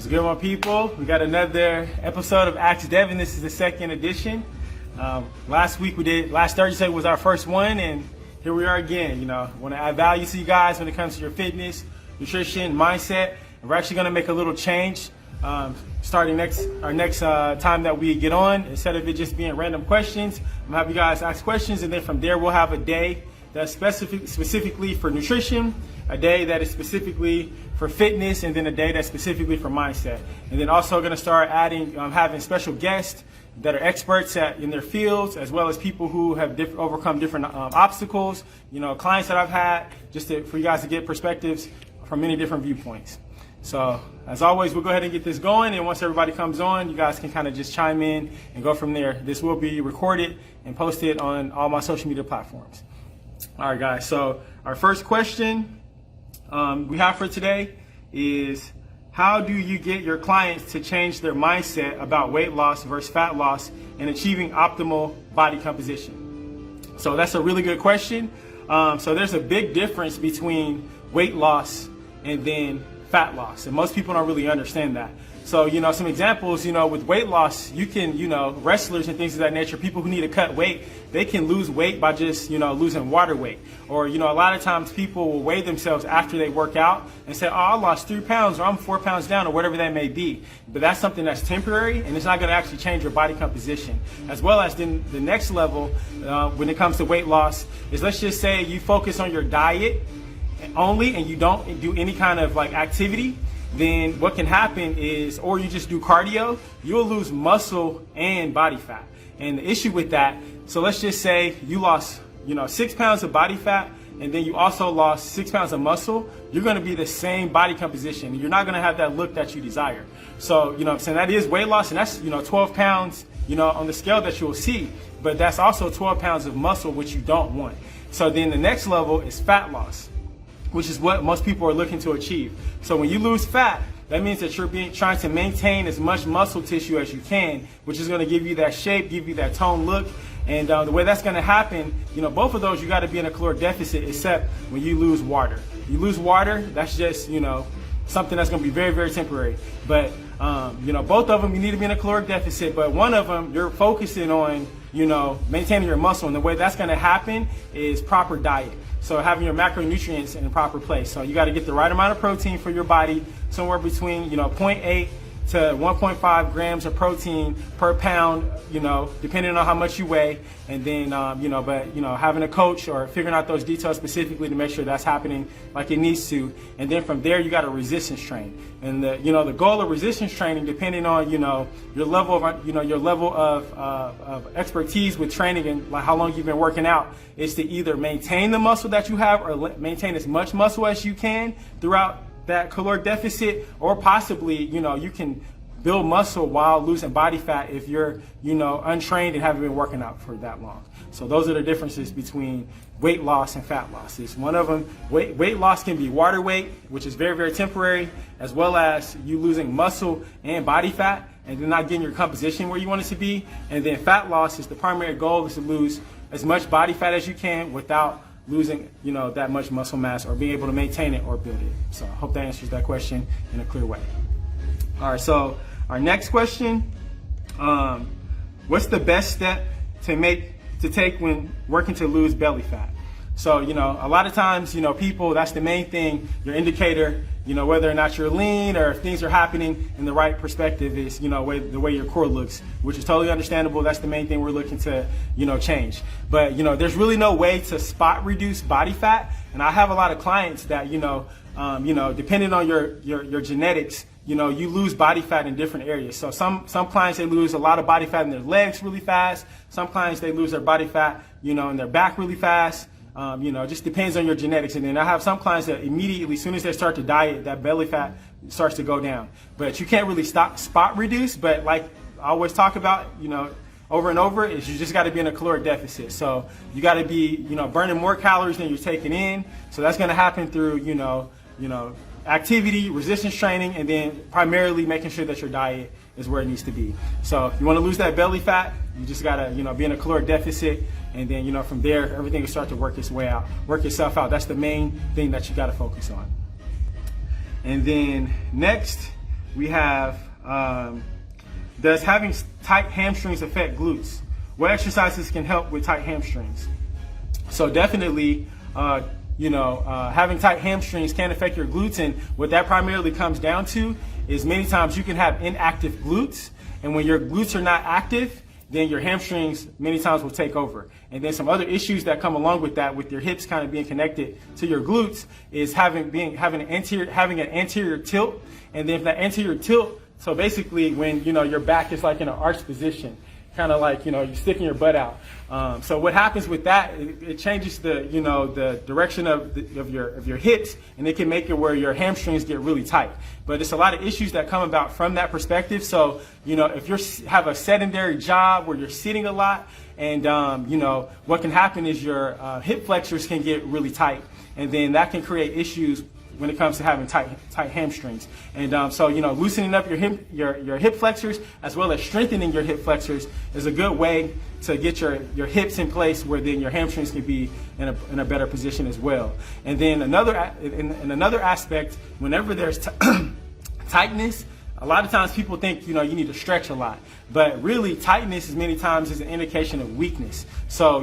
Good one, people. We got another episode of Ask Devin. This is the second edition. Last Thursday was our first one, and here we are again. Want to add value to you guys when it comes to your fitness, nutrition, mindset. And we're actually going to make a little change starting our next time that we get on. Instead of it just being random questions, I'm going to have you guys ask questions, and then from there we'll have a day that's specifically for nutrition, a day that is specifically for fitness, and then a day that's specifically for mindset. And then also going to start adding, having special guests that are experts in their fields, as well as people who have overcome different obstacles, clients that I've had, for you guys to get perspectives from many different viewpoints. So as always, we'll go ahead and get this going, and once everybody comes on, you guys can kind of just chime in and go from there. This will be recorded and posted on all my social media platforms. All right, guys, so our first question we have for today is, how do you get your clients to change their mindset about weight loss versus fat loss and achieving optimal body composition? So that's a really good question. So there's a big difference between weight loss and then fat loss, and most people don't really understand that. So, some examples, with weight loss, you can, wrestlers and things of that nature, people who need to cut weight, they can lose weight by just, losing water weight. Or, a lot of times people will weigh themselves after they work out and say, oh, I lost 3 pounds, or I'm 4 pounds down, or whatever that may be. But that's something that's temporary, and it's not going to actually change your body composition. As well as then the next level, when it comes to weight loss, is, let's just say you focus on your diet only and you don't do any kind of activity. Then what can happen is, or you just do cardio, you'll lose muscle and body fat. And the issue with that, so let's just say you lost, 6 pounds of body fat, and then you also lost 6 pounds of muscle, you're going to be the same body composition. You're not going to have that look that you desire. So, what I'm saying, that is weight loss, and that's, 12 pounds, on the scale that you'll see, but that's also 12 pounds of muscle, which you don't want. So then the next level is fat loss, which is what most people are looking to achieve. So when you lose fat, that means that you're trying to maintain as much muscle tissue as you can, which is going to give you that shape, give you that toned look. And the way that's going to happen, both of those, you got to be in a caloric deficit, except when you lose water. You lose water, that's just, something that's going to be very, very temporary. But, both of them, you need to be in a caloric deficit. But one of them, you're focusing on, maintaining your muscle. And the way that's going to happen is proper diet. So having your macronutrients in the proper place. So you got to get the right amount of protein for your body, somewhere between 0.8 to 1.5 grams of protein per pound, depending on how much you weigh. And then, having a coach or figuring out those details specifically to make sure that's happening like it needs to. And then from there, you got to resistance train. And the goal of resistance training, depending on, your level of expertise with training and how long you've been working out, is to either maintain the muscle that you have or maintain as much muscle as you can throughout that caloric deficit, or possibly, you can build muscle while losing body fat if you're, untrained and haven't been working out for that long. So those are the differences between weight loss and fat loss. It's one of them. Weight loss can be water weight, which is very, very temporary, as well as you losing muscle and body fat and then not getting your composition where you want it to be. And then fat loss is the primary goal, is to lose as much body fat as you can without losing, that much muscle mass, or being able to maintain it or build it. So I hope that answers that question in a clear way. All right, so our next question, what's the best step to take when working to lose belly fat? So, a lot of times, people, that's the main thing, your indicator, whether or not you're lean or if things are happening in the right perspective is, the way your core looks, which is totally understandable. That's the main thing we're looking to, change. But, there's really no way to spot reduce body fat. And I have a lot of clients that, depending on your genetics, you lose body fat in different areas. So some clients, they lose a lot of body fat in their legs really fast. Some clients, they lose their body fat, in their back really fast. Just depends on your genetics. And then I have some clients that immediately, as soon as they start to diet, that belly fat starts to go down. But you can't really spot reduce. But like I always talk about, over and over, is you just got to be in a caloric deficit. So you got to be, burning more calories than you're taking in. So that's going to happen through, activity, resistance training, and then primarily making sure that your diet is where it needs to be. So if you want to lose that belly fat, you just gotta, be in a caloric deficit, and then, from there, everything will start to work itself out. That's the main thing that you gotta focus on. And then next, we have, does having tight hamstrings affect glutes? What exercises can help with tight hamstrings? So definitely, having tight hamstrings can affect your glutes, and what that primarily comes down to is many times you can have inactive glutes, and when your glutes are not active, then your hamstrings many times will take over. And then some other issues that come along with that, with your hips kind of being connected to your glutes, is having an anterior tilt, and then if that anterior tilt, so basically when your back is like in an arched position, kind of like you're sticking your butt out. So what happens with that? It changes the direction of your hips, and it can make it where your hamstrings get really tight. But it's a lot of issues that come about from that perspective. So if you have a sedentary job where you're sitting a lot, and what can happen is your hip flexors can get really tight, and then that can create issues when it comes to having tight hamstrings. And so loosening up your hip flexors as well as strengthening your hip flexors is a good way to get your hips in place, where then your hamstrings can be in a better position as well. And then another aspect, whenever there's tightness, a lot of times people think you need to stretch a lot, but really tightness is many times is an indication of weakness. So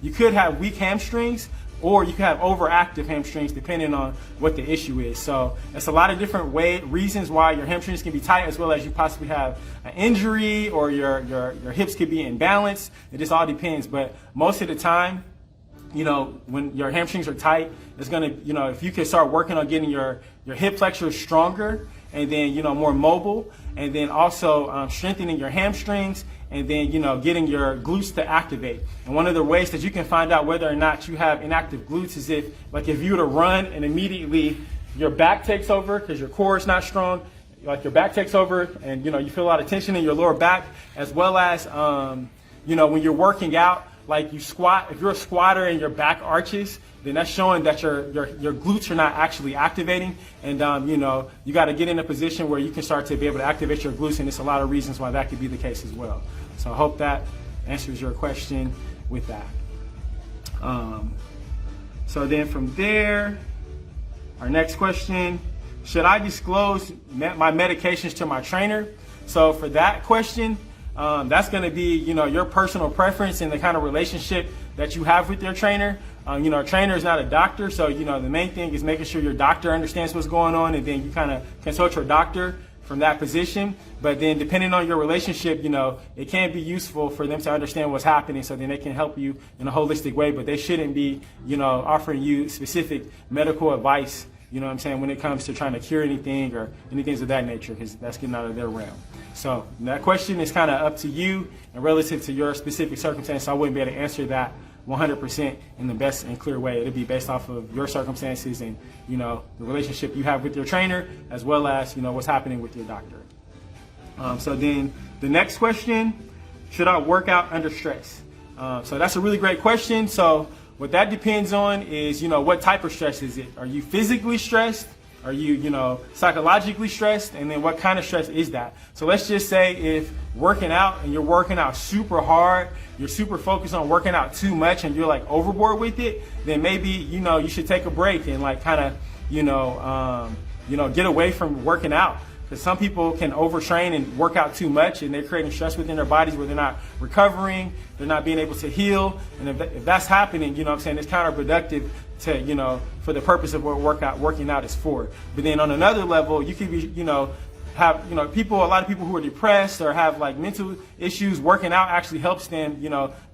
you could have weak hamstrings, or you can have overactive hamstrings depending on what the issue is. So it's a lot of different reasons why your hamstrings can be tight, as well as you possibly have an injury, or your hips could be imbalanced. It just all depends. But most of the time, when your hamstrings are tight, it's gonna, if you can start working on getting your hip flexors stronger, and then more mobile, and then also strengthening your hamstrings, and then getting your glutes to activate. And one of the ways that you can find out whether or not you have inactive glutes is if you were to run and immediately your back takes over because your core is not strong, like your back takes over, and you feel a lot of tension in your lower back, as well as when you're working out, like you squat, if you're a squatter and your back arches, then that's showing that your glutes are not actually activating. And you got to get in a position where you can start to be able to activate your glutes, and there's a lot of reasons why that could be the case as well. So I hope that answers your question with that. So then from there, our next question, should I disclose my medications to my trainer? So for that question, that's going to be your personal preference and the kind of relationship that you have with your trainer. A trainer is not a doctor, so the main thing is making sure your doctor understands what's going on, and then you kind of consult your doctor from that position. But then depending on your relationship, it can be useful for them to understand what's happening, so then they can help you in a holistic way. But they shouldn't be offering you specific medical advice, when it comes to trying to cure anything or anything of that nature, because that's getting out of their realm. So that question is kind of up to you and relative to your specific circumstance. So I wouldn't be able to answer that 100% in the best and clear way. It'll be based off of your circumstances and the relationship you have with your trainer, as well as what's happening with your doctor. So then the next question, should I work out under stress? So that's a really great question. So what that depends on is what type of stress is it? Are you physically stressed? Are you psychologically stressed? And then what kind of stress is that? So let's just say if working out and you're working out super hard, you're super focused on working out too much, and you're like overboard with it, then maybe you should take a break and like kind of get away from working out. Because some people can overtrain and work out too much, and they're creating stress within their bodies where they're not recovering, they're not being able to heal. And if that's happening, it's counterproductive to, for the purpose of what working out is for. But then on another level, you could be, have, a lot of people who are depressed or have like mental issues, working out actually helps them,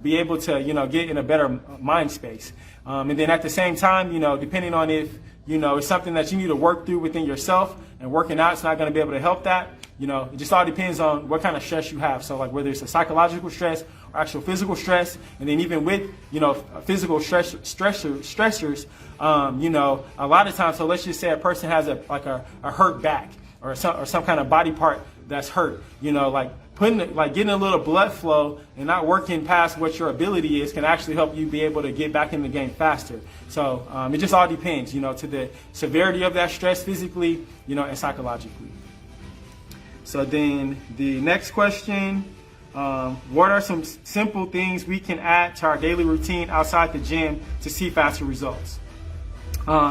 be able to, get in a better mind space. And then at the same time, depending on if, it's something that you need to work through within yourself, and working out is not going to be able to help that. It just all depends on what kind of stress you have. So like whether it's a psychological stress or actual physical stress, and then even with, physical stressors, a lot of times, so let's just say a person has a hurt back or some kind of body part that's hurt, getting a little blood flow and not working past what your ability is can actually help you be able to get back in the game faster. So it just all depends, to the severity of that stress physically, and psychologically. So then the next question, what are some simple things we can add to our daily routine outside the gym to see faster results?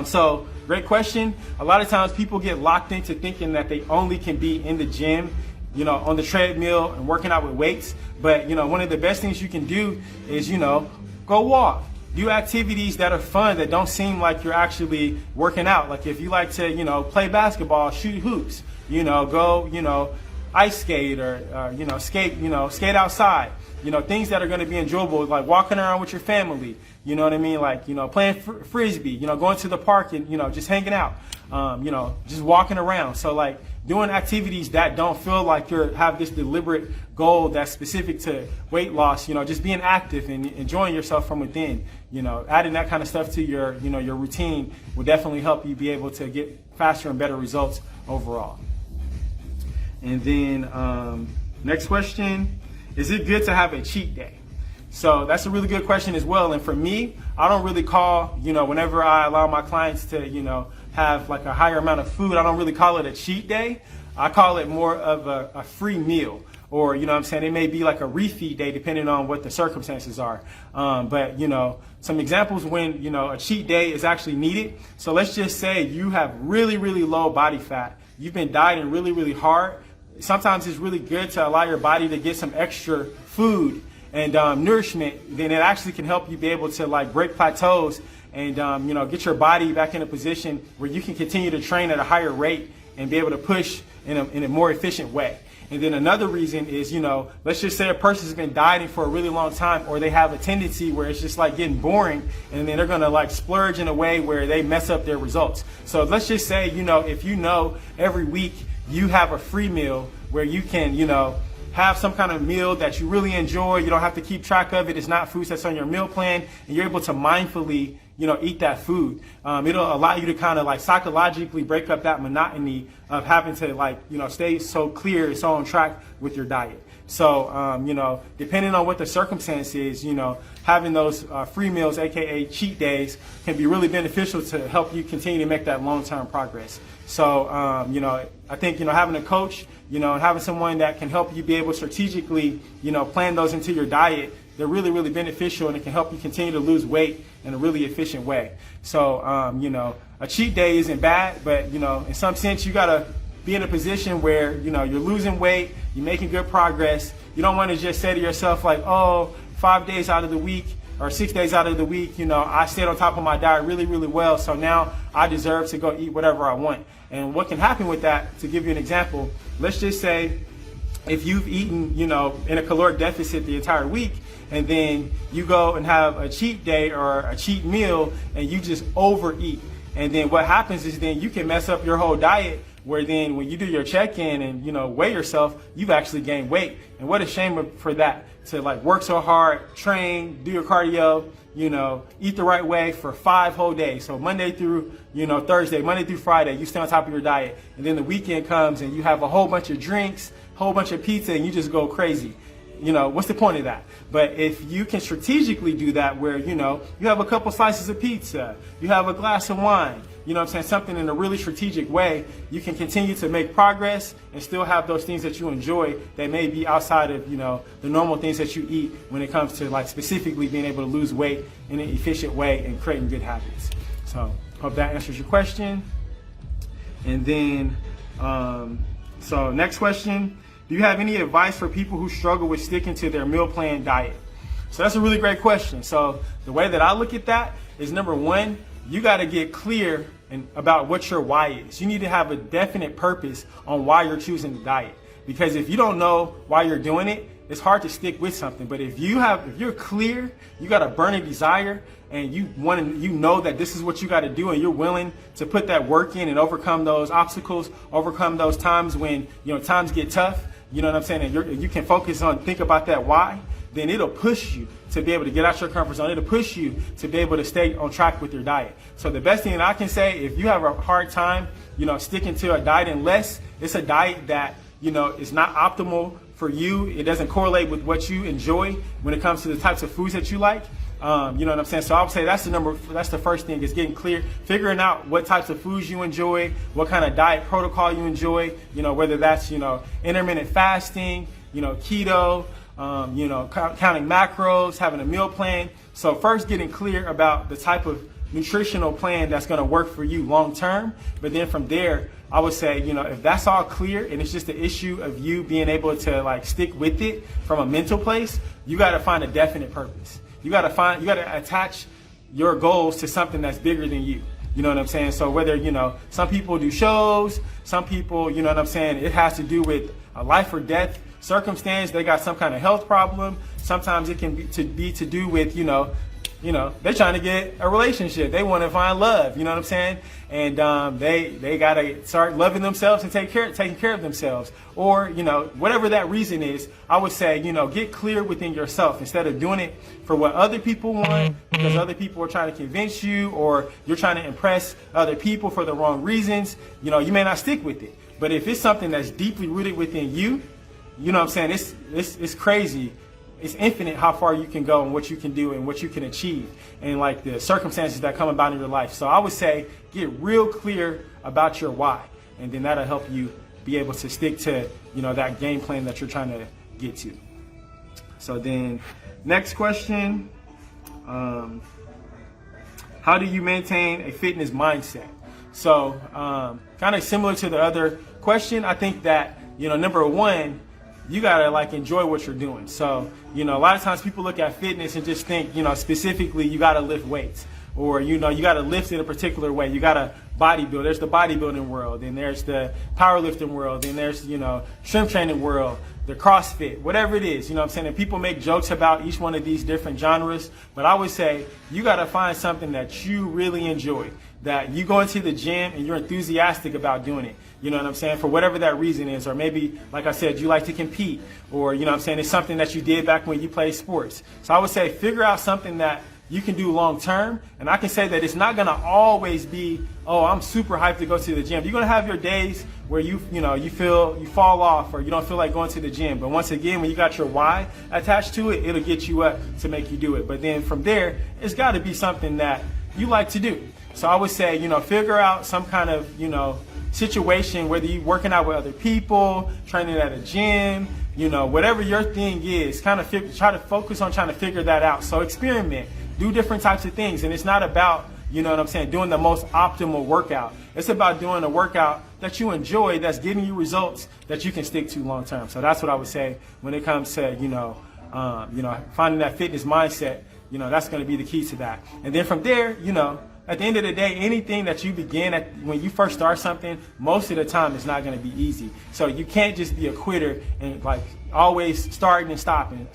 So great question. A lot of times people get locked into thinking that they only can be in the gym, on the treadmill and working out with weights. But, one of the best things you can do is, go walk. Do activities that are fun, that don't seem like you're actually working out. Like if you like to, play basketball, shoot hoops, go, ice skate or, skate outside. Things that are going to be enjoyable, like walking around with your family, you know what I mean? Like, playing frisbee, going to the park and, just hanging out, just walking around. So like doing activities that don't feel like have this deliberate goal that's specific to weight loss, just being active and enjoying yourself from within, adding that kind of stuff to your, your routine will definitely help you be able to get faster and better results overall. And then next question, is it good to have a cheat day? So that's a really good question as well. And for me, I don't really call, whenever I allow my clients to, have like a higher amount of food, I don't really call it a cheat day. I call it more of a free meal, or, it may be like a refeed day depending on what the circumstances are. But, some examples when, a cheat day is actually needed. So let's just say you have really, really low body fat. You've been dieting really, really hard. Sometimes it's really good to allow your body to get some extra food and nourishment. Then it actually can help you be able to like break plateaus and get your body back in a position where you can continue to train at a higher rate and be able to push in a more efficient way. And then another reason is, let's just say a person's been dieting for a really long time, or they have a tendency where it's just like getting boring, and then they're gonna like splurge in a way where they mess up their results. So let's just say, if every week you have a free meal where you can, have some kind of meal that you really enjoy. You don't have to keep track of it. It's not food that's on your meal plan, and you're able to mindfully, eat that food. It'll allow you to kind of like psychologically break up that monotony of having to like, stay so clear, so on track with your diet. So, depending on what the circumstance is, having those free meals, aka cheat days, can be really beneficial to help you continue to make that long-term progress. So, I think, having a coach, and having someone that can help you be able to strategically, plan those into your diet, they're really, really beneficial, and it can help you continue to lose weight in a really efficient way. So, a cheat day isn't bad, but, in some sense, you got to be in a position where, you're losing weight, you're making good progress. You don't want to just say to yourself like, 5 days out of the week or 6 days out of the week, I stayed on top of my diet really, really well, so now I deserve to go eat whatever I want. And what can happen with that, to give you an example, let's just say if you've eaten, in a caloric deficit the entire week, and then you go and have a cheat day or a cheat meal and you just overeat. And then what happens is then you can mess up your whole diet, where then when you do your check-in and, weigh yourself, you've actually gained weight. And what a shame for that, to like work so hard, train, do your cardio, eat the right way for 5 whole days. So Monday through, Thursday, Monday through Friday, you stay on top of your diet. And then the weekend comes and you have a whole bunch of drinks, whole bunch of pizza, and you just go crazy. What's the point of that? But if you can strategically do that, where, you have a couple slices of pizza, you have a glass of wine, something in a really strategic way, you can continue to make progress and still have those things that you enjoy that may be outside of, the normal things that you eat when it comes to like specifically being able to lose weight in an efficient way and creating good habits. So hope that answers your question. And then, so next question. Do you have any advice for people who struggle with sticking to their meal plan diet? So that's a really great question. So the way that I look at that is, number one, you got to get clear about what your why is. You need to have a definite purpose on why you're choosing the diet. Because if you don't know why you're doing it, it's hard to stick with something. But if you're clear, you got a burning desire, and you know that this is what you got to do, and you're willing to put that work in and overcome those obstacles, overcome those times when times get tough. You know what I'm saying? And you can focus on, think about that why, then it'll push you to be able to get out your comfort zone. It'll push you to be able to stay on track with your diet. So the best thing that I can say, if you have a hard time, sticking to a diet, unless it's a diet that, is not optimal for you, it doesn't correlate with what you enjoy when it comes to the types of foods that you like. You know what I'm saying? So I would say that's the first thing, is getting clear, figuring out what types of foods you enjoy, what kind of diet protocol you enjoy, whether that's, intermittent fasting, keto, counting macros, having a meal plan. So first, getting clear about the type of nutritional plan that's going to work for you long term. But then from there, I would say, if that's all clear and it's just an issue of you being able to like stick with it from a mental place, you got to find a definite purpose. You got to attach your goals to something that's bigger than you. You know what I'm saying? So whether, some people do shows, some people, you know what I'm saying, it has to do with a life or death circumstance. They got some kind of health problem. Sometimes it can be to do with, they're trying to get a relationship. They want to find love. You know what I'm saying? And they got to start loving themselves and taking care of themselves. Or, whatever that reason is, I would say, get clear within yourself instead of doing it for what other people want, because other people are trying to convince you, or you're trying to impress other people for the wrong reasons. You may not stick with it. But if it's something that's deeply rooted within you, you know what I'm saying? It's crazy. It's infinite how far you can go and what you can do and what you can achieve and like the circumstances that come about in your life. So I would say get real clear about your why, and then that'll help you be able to stick to, that game plan that you're trying to get to. So then next question, how do you maintain a fitness mindset? So kind of similar to the other question, I think that, number one, you gotta like enjoy what you're doing. So, a lot of times people look at fitness and just think, specifically you gotta lift weights, or, you gotta lift in a particular way. You gotta bodybuild. There's the bodybuilding world, and there's the powerlifting world, and there's, strength training world, the CrossFit, whatever it is, what I'm saying? And people make jokes about each one of these different genres, but I would say you gotta find something that you really enjoy, that you go into the gym and you're enthusiastic about doing it. You know what I'm saying? For whatever that reason is, or maybe, like I said, you like to compete, or, what I'm saying, it's something that you did back when you played sports. So I would say figure out something that you can do long term. And I can say that it's not going to always be, oh, I'm super hyped to go to the gym. You're going to have your days where you fall off, or you don't feel like going to the gym. But once again, when you got your why attached to it, it'll get you up to make you do it. But then from there, it's got to be something that you like to do. So I would say, figure out some kind of, situation, whether you're working out with other people, training at a gym, whatever your thing is, try to focus on trying to figure that out. So experiment, do different types of things. And it's not about, doing the most optimal workout. It's about doing a workout that you enjoy, that's giving you results that you can stick to long term. So that's what I would say when it comes to, finding that fitness mindset. That's going to be the key to that. And then from there, at the end of the day, anything that you begin when you first start something, most of the time it's not going to be easy. So you can't just be a quitter and like always starting and stopping.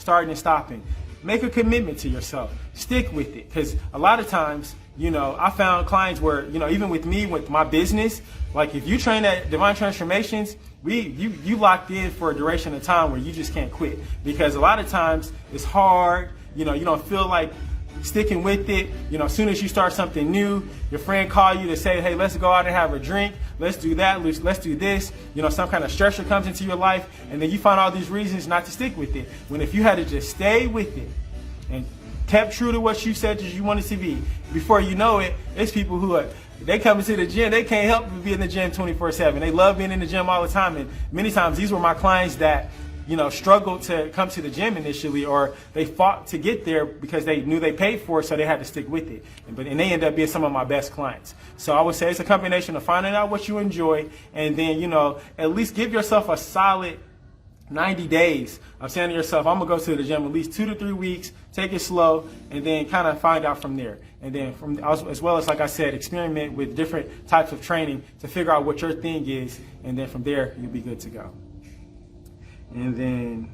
Make a commitment to yourself. Stick with it. Because a lot of times, I found clients where, even with me, with my business, like if you train at Divine Transformations, you locked in for a duration of time where you just can't quit. Because a lot of times it's hard, you don't feel like sticking with it. As soon as you start something new, your friend call you to say, hey, let's go out and have a drink. Let's do that. Let's do this. Some kind of stressor comes into your life, and then you find all these reasons not to stick with it. When if you had to just stay with it and kept true to what you said you wanted to be, before you know it, it's people who they come into the gym, they can't help but be in the gym 24/7. They love being in the gym all the time. And many times these were my clients that struggled to come to the gym initially, or they fought to get there because they knew they paid for it, so they had to stick with it. And they end up being some of my best clients. So I would say it's a combination of finding out what you enjoy, and then, at least give yourself a solid 90 days of saying to yourself, I'm going to go to the gym at least 2 to 3 weeks, take it slow, and then kind of find out from there. And then as well as, like I said, experiment with different types of training to figure out what your thing is, and then from there, you'll be good to go. And then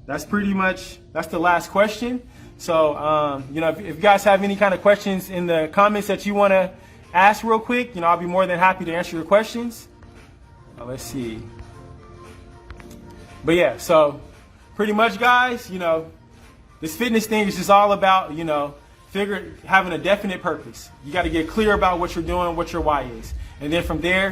that's the last question. So, if you guys have any kind of questions in the comments that you want to ask real quick, I'll be more than happy to answer your questions. Let's see. But yeah, so pretty much, guys, this fitness thing is just all about, having a definite purpose. You got to get clear about what you're doing, what your why is. And then from there,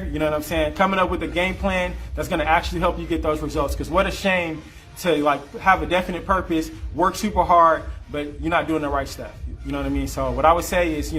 coming up with a game plan that's going to actually help you get those results. Because what a shame to have a definite purpose, work super hard, but you're not doing the right stuff. You know what I mean? So what I would say is,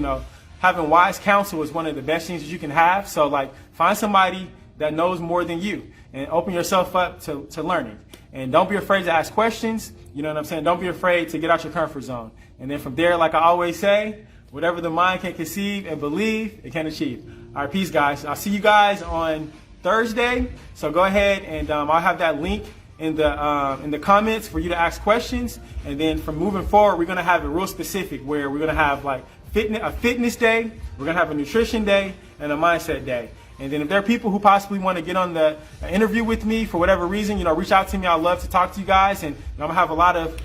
having wise counsel is one of the best things that you can have. So find somebody that knows more than you and open yourself up to learning. And don't be afraid to ask questions. You know what I'm saying? Don't be afraid to get out your comfort zone. And then from there, like I always say, whatever the mind can conceive and believe, it can achieve. All right, peace, guys. I'll see you guys on Thursday. So go ahead and I'll have that link in the comments for you to ask questions. And then from moving forward, we're gonna have it real specific where we're gonna have like a fitness day, we're gonna have a nutrition day, and a mindset day. And then if there are people who possibly want to get on the interview with me for whatever reason, reach out to me. I'd love to talk to you guys. And I'm gonna have a lot of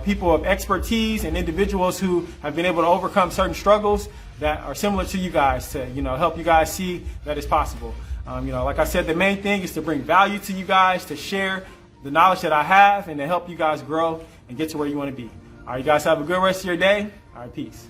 people of expertise and individuals who have been able to overcome certain struggles that are similar to you guys to help you guys see that it's possible. Like I said, the main thing is to bring value to you guys, to share the knowledge that I have, and to help you guys grow and get to where you want to be. All right, you guys have a good rest of your day. All right, peace.